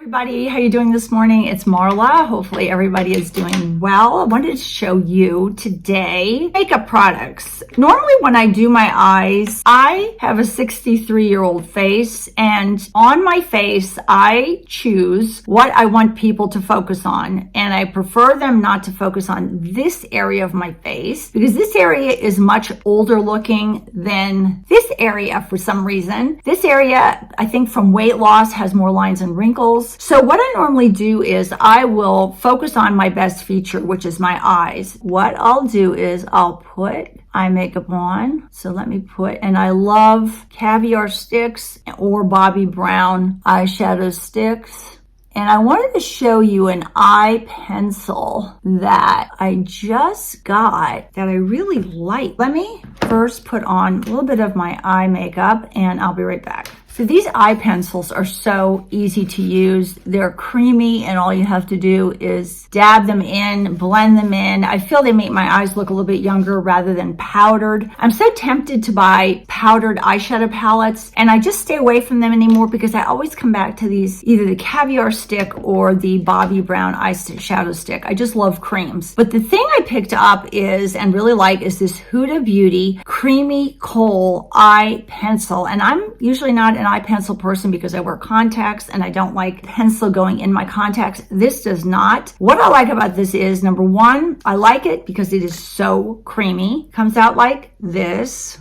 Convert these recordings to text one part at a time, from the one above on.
Everybody, how you doing this morning? It's Marla. Hopefully everybody is doing well. I wanted to show you today makeup products. Normally when I do my eyes, I have a 63-year-old face, and on my face I choose what I want people to focus on, and I prefer them not to focus on this area of my face because this area is much older looking than this area for some reason. This area, I think from weight loss, has more lines and wrinkles. So what I normally do is I will focus on my best feature, which is my eyes. What I'll do is I'll put eye makeup on. So let me put, and I love caviar sticks or Bobbi Brown eyeshadow sticks. And I wanted to show you an eye pencil that I just got that I really like. Let me first put on a little bit of my eye makeup and I'll be right back. So these eye pencils are so easy to use. They're creamy and all you have to do is dab them in, blend them in. I feel they make my eyes look a little bit younger rather than powdered. I'm so tempted to buy powdered eyeshadow palettes and I just stay away from them anymore because I always come back to these, either the caviar stick or the Bobbi Brown eyeshadow stick. I just love creams. But the thing I picked up is, and really like, is this Huda Beauty Creamy Kohl eye pencil. And I'm usually not an eye pencil person because I wear contacts and I don't like pencil going in my contacts. This does not. What I like about this is, number one, I like it because it is so creamy. Comes out like this.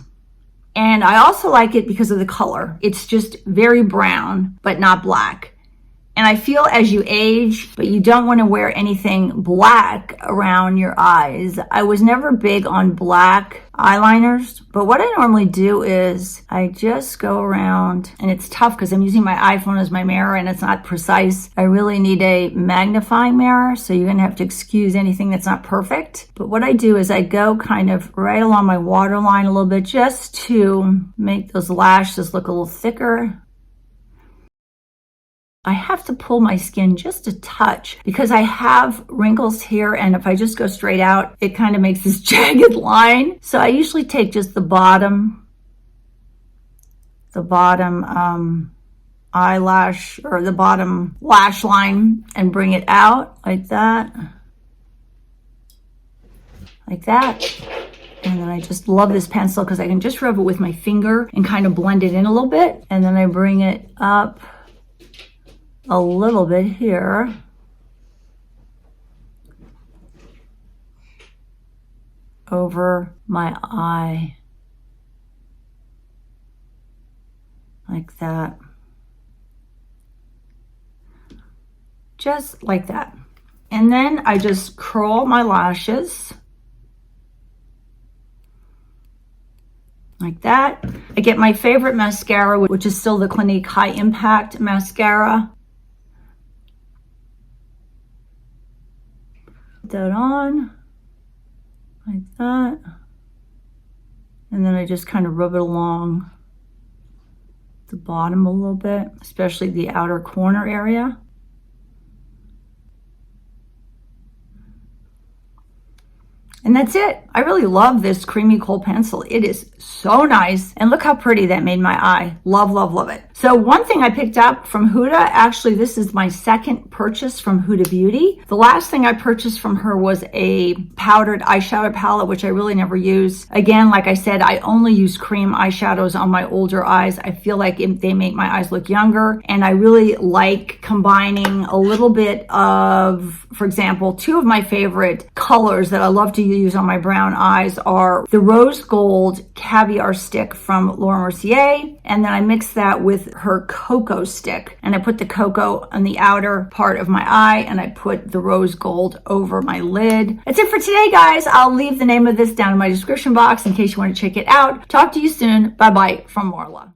And I also like it because of the color. It's just very brown, but not black. And I feel as you age, but you don't want to wear anything black around your eyes. I was never big on black eyeliners, but what I normally do is I just go around, and it's tough because I'm using my iPhone as my mirror and it's not precise. I really need a magnifying mirror, so you're going to have to excuse anything that's not perfect. But what I do is I go kind of right along my waterline a little bit just to make those lashes look a little thicker. I have to pull my skin just a touch because I have wrinkles here, and if I just go straight out, it kind of makes this jagged line. So I usually take just the bottom eyelash or the bottom lash line and bring it out like that. Like that. And then I just love this pencil because I can just rub it with my finger and kind of blend it in a little bit. And then I bring it up a little bit here. Over my eye. Like that. Just like that. And then I just curl my lashes. Like that. I get my favorite mascara, which is still the Clinique High Impact Mascara. That on like that, and then I just kind of rub it along the bottom a little bit, especially the outer corner area. And that's it. I really love this Creamy Kohl pencil. It is so nice. And look how pretty that made my eye. Love, love, love it. So one thing I picked up from Huda, actually this is my second purchase from Huda Beauty. The last thing I purchased from her was a powdered eyeshadow palette, which I really never use. Again, like I said, I only use cream eyeshadows on my older eyes. I feel like they make my eyes look younger. And I really like combining a little bit of, for example, two of my favorite colors that I love to use on my brown eyes are the rose gold caviar stick from Laura Mercier, and then I mix that with her cocoa stick, and I put the cocoa on the outer part of my eye and I put the rose gold over my lid. That's it for today, guys. I'll leave the name of this down in my description box in case you want to check it out. Talk to you soon. Bye bye from Marla.